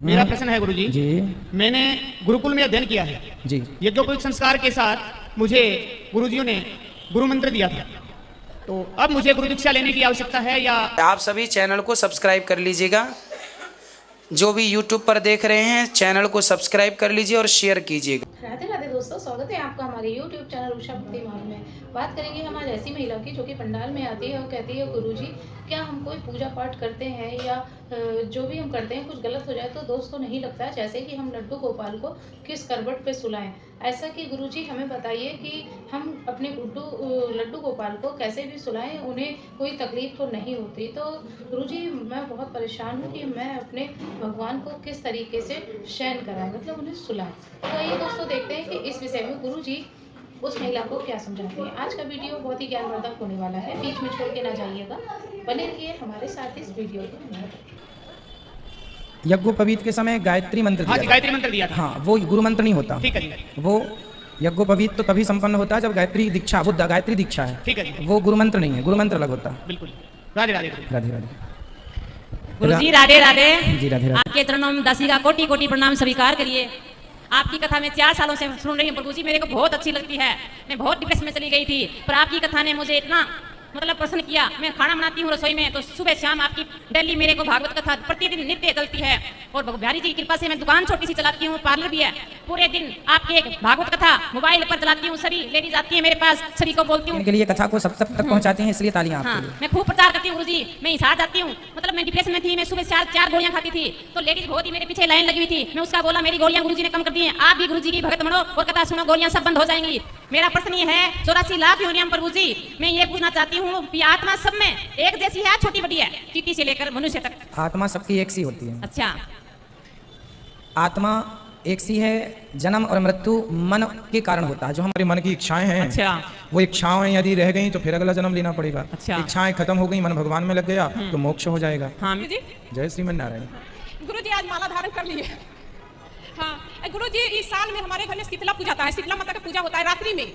मेरा प्रश्न है गुरुजी जी मैंने गुरुकुल में अध्ययन किया है जी यज्ञोपवीत संस्कार के साथ मुझे गुरुजियों ने गुरु मंत्र दिया था तो अब मुझे गुरु दीक्षा लेने की आवश्यकता है या आप सभी चैनल को सब्सक्राइब कर लीजिएगा। जो भी यूट्यूब पर देख रहे हैं चैनल को सब्सक्राइब कर लीजिए और शेयर कीजिएगा। राधे राधे दोस्तों, स्वागत है आपका हमारे YouTube चैनल उषा भक्ति मार्ग में। बात करेंगे हम आज ऐसी महिला की जो कि पंडाल में आती है और कहती है गुरुजी क्या हम कोई पूजा पाठ करते हैं या जो भी हम करते हैं कुछ गलत हो जाए तो दोस्त तो नहीं लगता जैसे कि हम लड्डू गोपाल को किस करवट पे सुलाएं। ऐसा कि गुरुजी हमें बताइए कि हम अपने लड्डू गोपाल को कैसे भी सुलाएं उन्हें कोई तकलीफ तो नहीं होती। तो गुरुजी मैं बहुत परेशान हूँ कि मैं अपने भगवान को किस तरीके से शयन कराएं, मतलब उन्हें सुलाएं। तो ये दोस्तों देखते हैं कि इस विषय में गुरुजी उस महिला को क्या समझाते हैं। आज का वीडियो बहुत ही ज्ञानवर्धक होने वाला है, बीच में छोड़ के ना जाइएगा, बने रहिए हमारे साथ इस वीडियो को। यज्ञोपवीत के समय गायत्री मंत्र हाँ दिया जी था। गायत्री मंत्र दिया था। हाँ, वो गुरु मंत्र नहीं होता। ठीक है जी, वो यज्ञोपवीत तो तभी संपन्न होता है जब गायत्री दीक्षा, वो गायत्री दीक्षा है। ठीक है जी, वो गुरु मंत्र नहीं है, गुरु मंत्र अलग होता है। बिल्कुल। राधे राधे। राधे राधे। गुरुजी राधे राधे। जी राधे राधे। आपके चरणों में दासी का कोटि कोटि प्रणाम स्वीकार करिए। आपकी कथा मैं 4 सालों से सुन रही हूँ प्रभु जी, मेरे को बहुत अच्छी लगती है। मैं बहुत डिप्रेशन में चली गई थी पर आपकी कथा ने मुझे इतना मतलब प्रसन्न किया। मैं खाना बनाती हूँ रसोई में तो सुबह शाम आपकी डेली मेरे को भागवत कथा प्रतिदिन नित्य चलती है और बिहारी जी की कृपा से मैं दुकान छोटी सी चलाती हूँ, पार्लर भी है। पूरे दिन आपके भागवत कथा मोबाइल पर चलाती हूँ, सभी लेडीज आती है मेरे पास, सभी को बोलती हूँ। इनके लिए कथा को सब तक पहुंचाते हैं, इसलिए तालियां हाँ, आपके लिए। मैं खूब प्रचार करती हूँ गुरुजी। मैं हिसार जाती हूँ, मतलब मैं डिप्रेशन में थी, मैं सुबह 4 गोलियां खाती थी तो लेडीज बहुत ही मेरे पीछे लाइन लगी हुई थी। मैं उसका बोला मेरी गोलियां गुरुजी ने कम कर दी हैं, आप भी गुरुजी की भगत बनो और कथा सुनो, गोलियां सब बंद हो जाएंगी। मेरा प्रश्न ये है 84 लाख योनियां प्रभु जी, मैं ये पूछना चाहती हूँ कि आत्मा सब में एक जैसी है, छोटी बड़ी है, चींटी से लेकर मनुष्य तक? आत्मा सबकी एक सी होती है। अच्छा, आत्मा एक सी है। जन्म और मृत्यु मन के कारण होता है। जो हमारे मन की इच्छाएं हैं, अच्छा, वो इच्छाएं यदि रह गई तो फिर अगला जन्म लेना पड़ेगा। अच्छा। इच्छाएं खत्म हो गई, मन भगवान में लग गया तो मोक्ष हो जाएगा। हाँ जी जय श्रीमन नारायण। गुरु जी आज माला धारण कर लिए। हाँ गुरु जी, इस साल में हमारे घर में शीतला पूजा होता है, शीतला माता का पूजा होता है रात्रि में।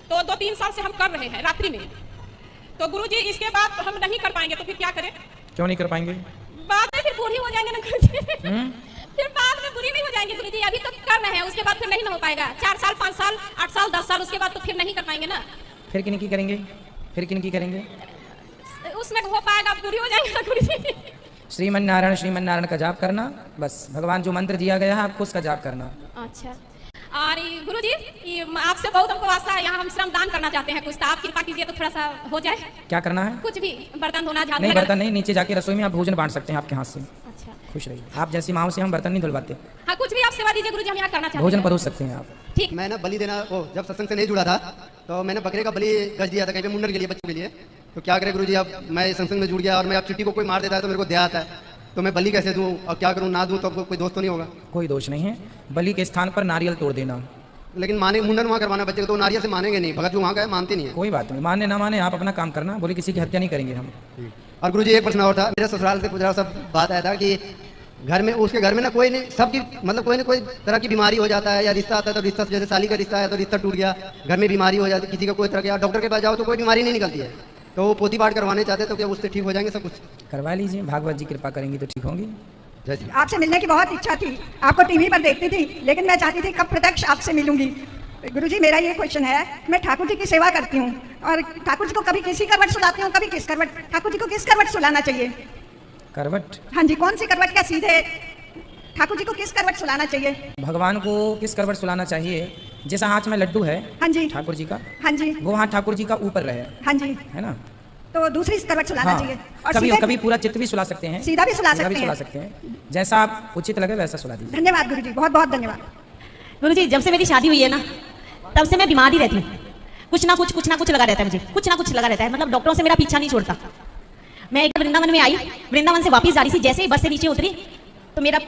तो 2-3 साल से हम कर रहे हैं रात्रि में। तो गुरु जी इसके बाद हम नहीं कर पाएंगे तो फिर क्या करें? क्यों नहीं कर पाएंगे? बाद में फिर बूढ़ी हो जाएंगे ना गुरु जी। फिर बाद में बुरी नहीं हो जाएंगे गुरु जी, अभी तो कर रहे हैं, उसके बाद फिर नहीं ना हो पाएगा। 4 साल 5 साल 8 साल 10 साल उसके बाद तो फिर नहीं कर पाएंगे ना। फिर किन की करेंगे? फिर किन की करेंगे? उसमें हो पाएगा, बुरी हो जाएगा गुरु जी। श्रीमन नारायण का जाप करना, बस भगवान जो मंत्र दिया गया है आपको उसका जाप करना। अच्छा, और गुरु जी आपसे बहुत हमको आशा है, यहाँ हम श्रम दान करना चाहते हैं कुछ, तो आप कृपा कीजिए तो थोड़ा सा हो जाए। क्या करना है? कुछ भी, बर्तन धोना, झाड़ू नहीं, लगाना। बर्तन नहीं, नीचे जाके रसोई में आप भोजन बांट सकते हैं आपके हाथ से। अच्छा, खुश रहिए। आप जैसी माओ से हम बर्तन नहीं धुलवाते, हाँ कुछ भी आप सेवा दीजिए गुरु जी, हम यहाँ करना चाहते भोजन हैं। परोस सकते हैं आप। ठीक। मैं ना बलि देना, वो जब सत्संग से नहीं जुड़ा था तो मैंने बकरे का बलि गज दिया था कहीं पे मुंडन के लिए, बच्चों के लिए। तो क्या करे गुरुजी, अब मैं सत्संग में जुड़ गया और मैं अब चिट्ठी को कोई मार देता है तो मेरे को दया आता है, तो मैं बलि कैसे दूं और क्या करूं? ना दूं तो कोई दोस्त तो नहीं होगा? कोई दोष नहीं है। बलि के स्थान पर नारियल तोड़ देना। लेकिन माने मुंडन वहाँ करवाना बच्चे को, तो नारियल से मानेंगे नहीं, भगत जो वहाँ का है मानते नहीं है। कोई बात नहीं, माने ना माने आप अपना काम करना, बोले किसी की हत्या नहीं करेंगे हम। और गुरुजी एक प्रश्न और था, मेरे ससुराल से गुजरा सब बात आया था कि घर में, उसके घर में ना कोई नहीं, सबकी मतलब कोई ना कोई तरह की बीमारी हो जाता है या रिश्ता आता है तो रिश्ता, जैसे साली का रिश्ता है तो रिश्ता टूट गया, घर में बीमारी हो जाती, किसी का कोई तरह का, डॉक्टर के पास जाओ तो कोई बीमारी नहीं निकलती है, तो वो पोती पाठ करवाने चाहते तो क्या उससे ठीक हो जाएंगे सब कुछ? करवा लीजिए, भागवत जी कृपा करेंगी तो ठीक होंगी। जैसे आपसे मिलने की बहुत इच्छा थी, आपको टीवी पर देखती थी, लेकिन मैं चाहती थी कब प्रत्यक्ष आपसे मिलूंगी। गुरुजी मेरा ये क्वेश्चन है, मैं ठाकुर जी की सेवा करती हूँ और ठाकुर जी को कभी किसी करवट सुलाती हूँ, कभी किस करवट। ठाकुर जी को किस करवट सुलाना चाहिए? करवट? हाँ जी, कौन सी करवट का सीधे ठाकुर जी को किस करवट सुलाना चाहिए? भगवान को किस करवट सुलाना चाहिए? जैसा हाथ में लड्डू है हाँ जी, ठाकुर जी का, हाँ जी, वो हाथ ठाकुर जी का ऊपर रहे, हाँ जी, है ना? तो दूसरी करवट सुलाना हाँ, चाहिए। और कभी सीधे कभी पूरा चित्त भी सुला सकते हैं, सीधा भी सुला सीधा भी सकते सुला हैं। सकते हैं, जैसा आप उचित लगे वैसा सुला दीजिए। धन्यवाद गुरुजी, बहुत बहुत धन्यवाद। गुरुजी जब से मेरी शादी हुई है ना तब से मैं बीमार ही रहती हूँ। कुछ ना कुछ लगा रहता है मुझे, कुछ ना कुछ लगा रहता है, मतलब डॉक्टरों से मेरा पीछा नहीं छोड़ता। मैं एक वृंदावन में आई, वृंदावन से वापस जा रही थी, जैसे ही बस से नीचे उतरी तो मेरा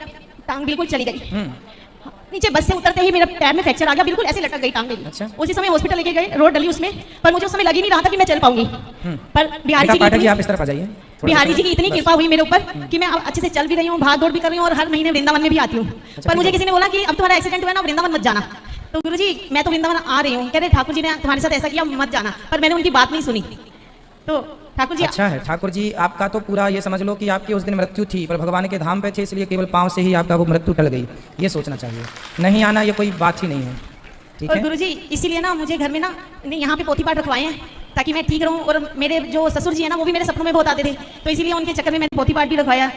टांग बिल्कुल चली गई। नीचे बस से उतरते ही मेरे पैर में फ्रैक्चर आ गया, बिल्कुल ऐसे लटक गई टांग मेरी। अच्छा। उसी समय हॉस्पिटल लेके गए, रोड डली उसमें, पर मुझे उस समय लग ही नहीं रहा था कि मैं चल पाऊंगी। पर पाठक जी आप इस तरफ आ जाइए। बिहारी जी की इतनी कृपा हुई मेरे ऊपर कि मैं अब अच्छे से चल भी रही हूँ, भाग दौड़ भी कर रही हूँ और हर महीने वृंदावन में भी आती हूँ। पर मुझे किसी ने बोला कि अब तुम्हारा एक्सीडेंट हुआ ना, वृंदावन मत जाना। तो गुरुजी मैं तो वृंदावन आ रही हूँ, कह रहे ठाकुर जी ने तुम्हारे साथ ऐसा किया, मत जाना। पर मैंने उनकी बात नहीं सुनी। तो ठाकुर जी अच्छा है ठाकुर जी, आपका तो पूरा ये समझ लो कि आपकी उस दिन मृत्यु थी, पर भगवान के धाम पे थे, इसलिए केवल पाँव से ही आपका वो मृत्यु टल गई। ये सोचना चाहिए, नहीं आना ये कोई बात ही नहीं है। ठीक और है गुरुजी इसीलिए ना मुझे घर में ना यहाँ पे पोथी पाठ रखवाए हैं ताकि मैं ठीक रहूँ। और मेरे जो ससुर जी है ना वो भी मेरे सपनों में बहुत आते थे, तो इसीलिए उनके चक्कर में मैंने पोथी पाठ भी रखवाया।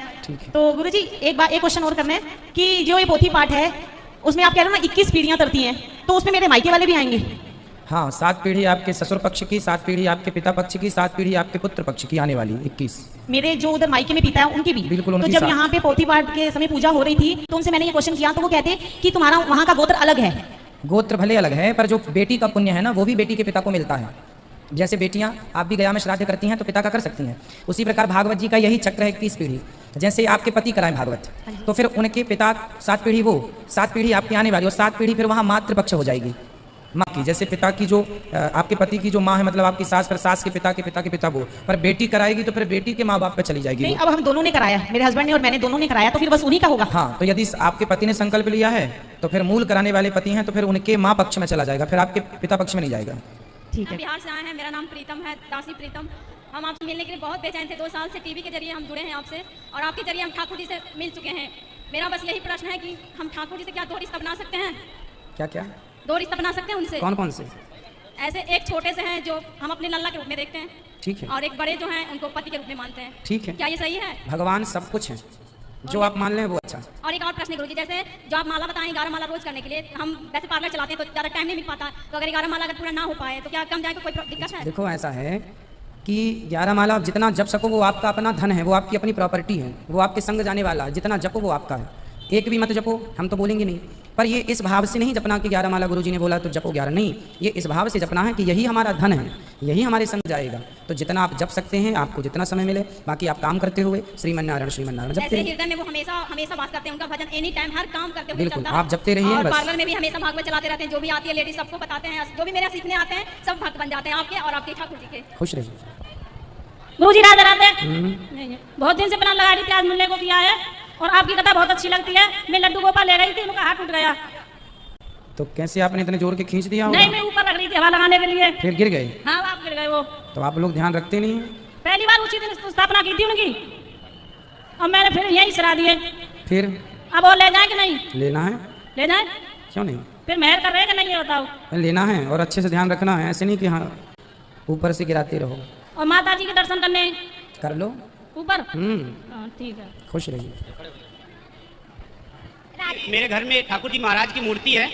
तो गुरुजी एक क्वेश्चन और करना है कि जो ये पोथी पाठ है उसमें आप कह रहे हो ना 21 पीढ़ियां तरती हैं, तो उसमें मेरे मायके वाले भी आएंगे? हाँ, 7 पीढ़ी आपके ससुर पक्ष की, 7 पीढ़ी आपके पिता पक्ष की, 7 पीढ़ी आपके पुत्र पक्ष की आने वाली 21। मेरे जो उधर मायके में पिता है उनकी भी? बिल्कुल तो उनकी जब 7। यहाँ पे पोथी पाठ के समय पूजा हो रही थी तो उनसे मैंने ये क्वेश्चन किया, तो वो कहते कि तुम्हारा वहाँ का गोत्र अलग है। गोत्र भले अलग है, पर जो बेटी का पुण्य है ना वो भी बेटी के पिता को मिलता है। जैसे बेटियां आप भी गया में श्राद्ध करती हैं तो पिता का कर सकती हैं, उसी प्रकार भागवत जी का यही चक्र है 21 पीढ़ी। जैसे आपके पति कराएं भागवत, तो फिर उनके पिता 7 पीढ़ी वो, 7 पीढ़ी आपकी आने वाली, और 7 पीढ़ी फिर वहाँ मातृपक्ष हो जाएगी माँ की। जैसे पिता की जो आपके पति की जो माँ है, मतलब आपकी सास, फिर सास के पिता के पिता वो, पर बेटी कराएगी तो फिर बेटी के माँ बाप पे चली जाएगी। नहीं, अब हम दोनों ने कराया, मेरे हस्बैंड ने और मैंने दोनों ने कराया, तो फिर बस उन्हीं का होगा। हाँ, तो यदि आपके पति ने संकल्प लिया है तो फिर मूल कराने वाले पति हैं, तो फिर उनके माँ पक्ष में चला जाएगा, फिर आपके पिता पक्ष में नहीं जाएगा। ठीक है। बिहार से आए हैं, मेरा नाम प्रीतम है, दासी प्रीतम। हम आपसे मिलने के लिए बहुत बेचैन थे, 2 साल से टीवी के जरिए हम जुड़े हैं आपसे, और आपके जरिए हम ठाकुर जी से मिल चुके हैं। मेरा बस यही प्रश्न है कि हम ठाकुर जी से क्या 2 रिश्ता बना सकते हैं? क्या क्या 2 रिश्ता बना सकते हैं उनसे? कौन कौन से? ऐसे एक छोटे से हैं जो हम अपने लल्ला के रूप में देखते हैं, ठीक है, और एक बड़े जो हैं उनको पति के रूप में मानते हैं। ठीक है, क्या ये सही है? भगवान सब कुछ है, जो आप मान लें वो अच्छा। और एक और प्रश्न गुरुजी, जैसे जो आप माला बताएं 11 माला रोज करने के लिए, हम वैसे पार्लर चलाते हैं तो ज़्यादा टाइम नहीं मिल पाता, तो अगर 11 माला अगर पूरा ना हो पाए तो क्या कम जाए, कोई दिक्कत है? देखो ऐसा है कि 11 माला आप जितना जप सको वो आपका अपना धन है, वो आपकी अपनी प्रॉपर्टी है, वो आपके संग जाने वाला है, जितना जपो वो आपका है। एक भी मत जपो, हम तो बोलेंगे नहीं, पर ये इस भाव से नहीं जपना कि 11 माला गुरुजी ने बोला तो जपो 11, नहीं, ये इस भाव से जपना है कि यही हमारा धन है, यही हमारे संग जाएगा। तो जितना आप जप सकते हैं, आपको जितना समय मिले, बाकी आप काम करते हुए श्रीमन्नारायण श्रीमन्नारायण जपते रहिए। हृदय में वो हमेशा बात करते हैं, उनका भजन एनी टाइम हर काम करते हुए बिल्कुल, चलता है। आप जपते रहिए और बस। पार्लर में भी हमेशा भागवत चलाते रहते हैं, जो भी आती है लेडीज सबको बताते हैं, जो भी मेरे सीखने आते हैं सब भक्त बन जाते हैं आपके और आपके ठाकुर जी के। खुश रहिए। गुरुजी राधे राधे। बहुत दिन से प्लान लगा रही थी, आज मिलने को किया है, और आपकी कथा बहुत अच्छी लगती है। मैं लड्डू गोपाल ले रही थी, उनका हाथ टूट गया। तो कैसे आपने इतने जोर के खींच दिया? नहीं, मैं ऊपर रख रही थी हवा लगाने के लिए, फिर गिर गए? हाँ, आप गिर गए वो। तो आप लोग ध्यान रखते नहीं हैं। पहली बार उसी दिन स्थापना की थी उनकी, और मैंने फिर यही सरा दिए। फिर अब वो ले जाए कि नहीं? लेना है। ले जाए? क्यों नहीं? फिर मेहर कर रहे हैं कि नहीं, ये बताओ। लेना है और अच्छे से ध्यान रखना है, ऐसे नहीं कि हाँ ऊपर से गिराते रहो। और माता जी के दर्शन करने कर लो ऊपर। हम्म, ठीक है, खुश रहिए। मेरे घर में ठाकुर जी महाराज की मूर्ति है,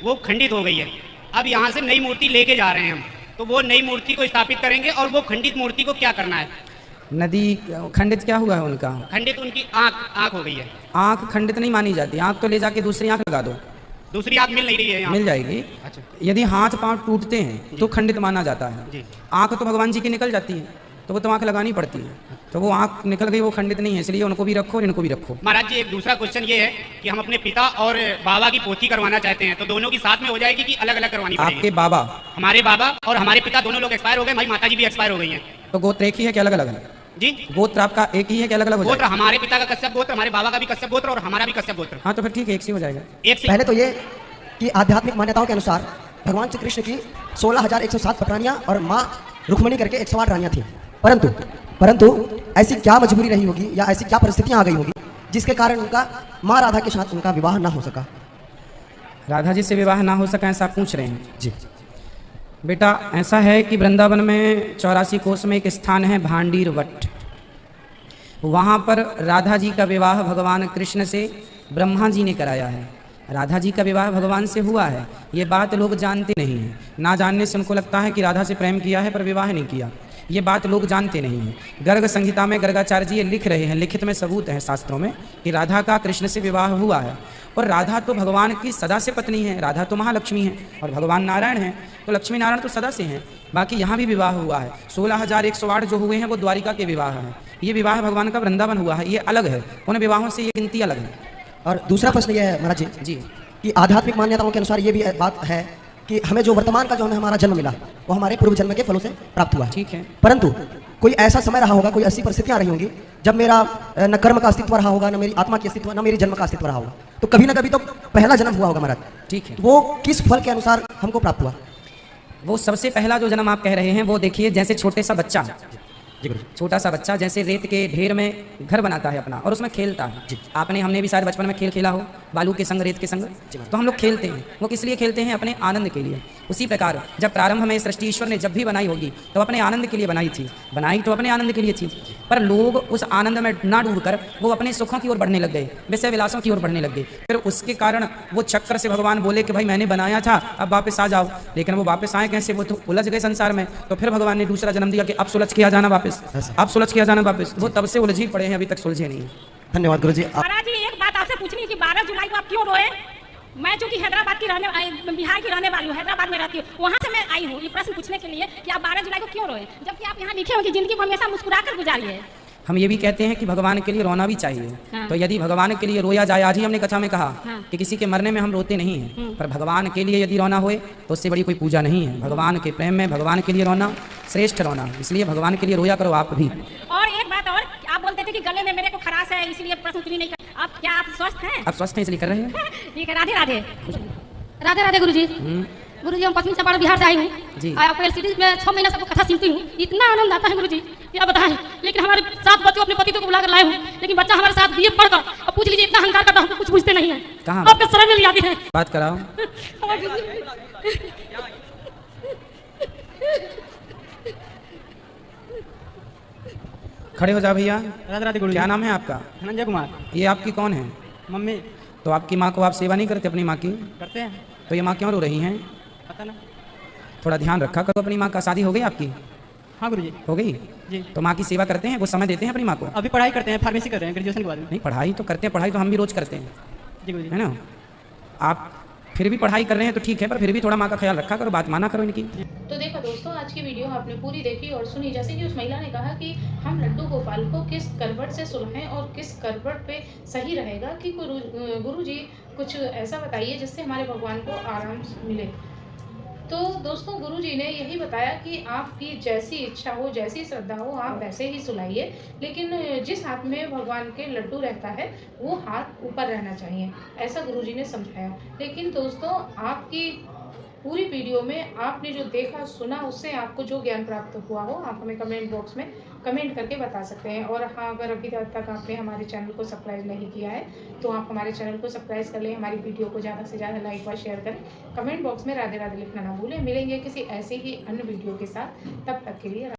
वो खंडित हो गई है। अब यहाँ से नई मूर्ति लेके जा रहे हैं हम, तो वो नई मूर्ति को स्थापित करेंगे, और वो खंडित मूर्ति को क्या करना है? नदी खंडित क्या हुआ है उनका? खंडित उनकी आँख हो गई है। आँख खंडित नहीं मानी जाती, आँख तो ले जाके दूसरी आँख लगा दो। दूसरी आँख मिल नहीं रही है यहाँ? मिल जाएगी। अच्छा। यदि हाथ पांव टूटते हैं तो खंडित माना जाता है। जी। आँख तो भगवान जी की निकल जाती है, तो वो तो आँख लगानी पड़ती है, तो वो आँख निकल गई, वो खंडित नहीं है, इसलिए उनको भी रखो और इनको भी रखो। महाराज जी, एक दूसरा क्वेश्चन ये है कि हम अपने पिता और बाबा की पोथी करवाना चाहते हैं, तो दोनों की साथ में हो जाएगी कि अलग अलग करवानी पड़ेगी? आपके बाबा? हमारे बाबा और हमारे पिता दोनों लोग एक्सपायर हो गए, हमारी माता जी भी एक्सपायर हो गई हैं। तो गोत्र एक ही है कि अलग अलग है? जी, गोत्र आपका एक ही है कि अलग अलग हो गोत्र जाएगा? हमारे पिता का कश्यप गोत्र, हमारे बाबा का भी कश्यप गोत्र, और हमारा भी कश्यप गोत्र। हाँ, तो फिर ठीक है, एक से हो जाएगा। एक से पहले तो ये कि आध्यात्मिक मान्यताओं के अनुसार भगवान श्री कृष्ण की 16,107 पटरानियां और माँ रुक्मणी करके 108 रानियां थी, परंतु ऐसी क्या मजबूरी रही होगी या ऐसी क्या परिस्थितियां आ गई होगी जिसके कारण उनका माँ राधा के साथ उनका विवाह ना हो सका? राधा जी से विवाह ना हो सका ऐसा पूछ रहे हैं जी। बेटा, ऐसा है कि वृंदावन में 84 कोस में एक स्थान है भांडीर वट, वहाँ पर राधा जी का विवाह भगवान कृष्ण से ब्रह्मा जी ने कराया है। राधा जी का विवाह भगवान से हुआ है, ये बात लोग जानते नहीं हैं। ना जानने से उनको लगता है कि राधा से प्रेम किया है पर विवाह नहीं किया, ये बात लोग जानते नहीं हैं। गर्ग संहिता में गर्गाचार्य जी ये लिख रहे हैं, लिखित में सबूत है शास्त्रों में कि राधा का कृष्ण से विवाह हुआ है। और राधा तो भगवान की सदा से पत्नी है, राधा तो महालक्ष्मी है और भगवान नारायण है, तो लक्ष्मी नारायण तो सदा से हैं। बाकी यहाँ भी विवाह हुआ है, 16,108 जो हुए हैं वो द्वारिका के विवाह हैं। ये विवाह भगवान का वृंदावन हुआ है, ये अलग है, उन विवाहों से ये गिनती अलग है। और दूसरा प्रश्न ये है महाराज जी कि आध्यात्मिक मान्यताओं के अनुसार ये भी बात है कि हमें जो वर्तमान का जो हमें हमारा जन्म मिला वो हमारे पूर्व जन्म के फलों से प्राप्त हुआ, ठीक है, परंतु कोई ऐसा समय रहा होगा, कोई ऐसी परिस्थितियां रही होंगी जब मेरा न कर्म का अस्तित्व रहा होगा, न मेरी आत्मा की अस्तित्व, न मेरी जन्म का अस्तित्व रहा होगा, तो कभी ना कभी तो पहला जन्म हुआ होगा महाराज, ठीक है। वो किस फल के अनुसार हमको प्राप्त हुआ? वो सबसे पहला जो जन्म आप कह रहे हैं वो देखिए, जैसे छोटे सा बच्चा जी गुरुजी। छोटा सा बच्चा जैसे रेत के ढेर में घर बनाता है अपना और उसमें खेलता है। जी। आपने हमने भी शायद बचपन में खेल खेला हो, बालू के संग रेत के संग। तो हम लोग खेलते हैं, वो किस लिए खेलते हैं? अपने आनंद के लिए। उसी प्रकार जब प्रारंभ में सृष्टि ईश्वर ने जब भी बनाई होगी तो अपने आनंद के लिए बनाई थी, बनाई तो अपने आनंद के लिए थी, पर लोग उस आनंद में ना डूबकर वो अपने सुखों की ओर बढ़ने लग गए, विषय विलासों की ओर बढ़ने लग गए। फिर उसके कारण वो चक्कर से भगवान बोले कि भाई मैंने बनाया था, अब वापस आ जाओ। लेकिन वो वापस आए कैसे? वो तो उलझ गए संसार में। तो फिर भगवान ने दूसरा जन्म दिया कि अब सुलझ के आ जाना वापस, अब सुलझ के आ जाना वापस। वो तब से उलझे पड़े हैं, अभी तक सुलझे नहीं। धन्यवाद गुरुजी। महाराज जी एक बात आपसे पूछनी है कि 12 जुलाई को आप क्यों रोए? मैं जो कि हैदराबाद की बिहार की रहने वाली हूँ, हैदराबाद में रहती हूँ, वहाँ से मैं आई हूँ ये प्रश्न पूछने के लिए कि आप 12 जुलाई को क्यों रोए, जबकि आप यहाँ लिखे हो कि जिंदगी को हमेशा मुस्कुरा कर गुजारिए। हम ये भी कहते हैं कि भगवान के लिए रोना भी चाहिए। हाँ। तो यदि भगवान के लिए रोया जाए, आज ही हमने कथा में कहा हाँ। कि किसी के मरने में हम रोते नहीं हैं, पर भगवान के लिए यदि रोना होए तो उससे बड़ी कोई पूजा नहीं है। भगवान के प्रेम में भगवान के लिए रोना श्रेष्ठ रोना, इसलिए भगवान के लिए रोया करो आप भी। और एक बात और, आप बोलते थे कि गले में मेरे को खराश है इसलिए प्रश्न उत्तर नहीं कर, आप क्या आप स्वस्थ हैं? आप स्वस्थ हैं इसलिए कर रहे हैं। ठीक है, राधे राधे। राधे राधे गुरुजी। गुरुजी हम पश्चिम चंपारण बिहार से आई हूँ जी। एलसीडी में 6 महीना सबको कथा सुनती हूँ, इतना आनंद आता है गुरुजी क्या बताएं। लेकिन हमारे 7 बच्चों अपने पति को बुला कर लाए हूँ, लेकिन बच्चा हमारे साथ बीए पढ़कर अब पूछ लीजिए इतना अहंकार करता, हमको कुछ पूछते नहीं है। कहाँ आपके शरण में ले आती है। बात कराओ। खड़े हो जाओ भैया। राधे राधे गुरुजी। क्या नाम है आपका? धनंजय कुमार। ये आपकी कौन है? मम्मी। तो आपकी माँ को आप सेवा नहीं करते अपनी माँ की? करते हैं। तो ये माँ क्यों रो रही हैं? पता ना। थोड़ा ध्यान रखा करो अपनी माँ का। शादी हो गई आपकी? हाँ गुरुजी। हो गई जी। तो माँ की सेवा करते हैं, वो समय देते हैं अपनी माँ को? अभी पढ़ाई करते हैं, फार्मेसी कर रहे हैं ग्रेजुएशन के बाद में। नहीं, पढ़ाई तो करते हैं, पढ़ाई तो हम भी रोज करते हैं, जी गुरुजी। है ना। आप फिर भी पढ़ाई कर रहे हैं तो ठीक है, पर फिर भी थोड़ा माँ का ख्याल रखा करो, बात माना करो इनकी। तो देखो दोस्तों, आज की वीडियो आपने पूरी देखी और सुनी। जैसे कि उस महिला ने कहा कि हम लड्डू गोपाल को किस करवट से सुलहें और किस करवट पे सही रहेगा कि गुरु जी कुछ ऐसा बताइए जिससे हमारे भगवान को आराम मिले। तो दोस्तों, गुरुजी ने यही बताया कि आपकी जैसी इच्छा हो, जैसी श्रद्धा हो, आप वैसे ही सुलाइए, लेकिन जिस हाथ में भगवान के लड्डू रहता है वो हाथ ऊपर रहना चाहिए, ऐसा गुरुजी ने समझाया। लेकिन दोस्तों, आपकी पूरी वीडियो में आपने जो देखा सुना, उससे आपको जो ज्ञान प्राप्त हुआ हो, आप हमें कमेंट बॉक्स में कमेंट करके बता सकते हैं। और हाँ, अगर अभी तक आपने हमारे चैनल को सब्सक्राइब नहीं किया है तो आप हमारे चैनल को सब्सक्राइब कर लें, हमारी वीडियो को ज़्यादा से ज़्यादा लाइक व शेयर करें, कमेंट बॉक्स में राधे राधे लिखना ना भूलें। मिलेंगे किसी ऐसे ही अन्य वीडियो के साथ, तब तक के लिए।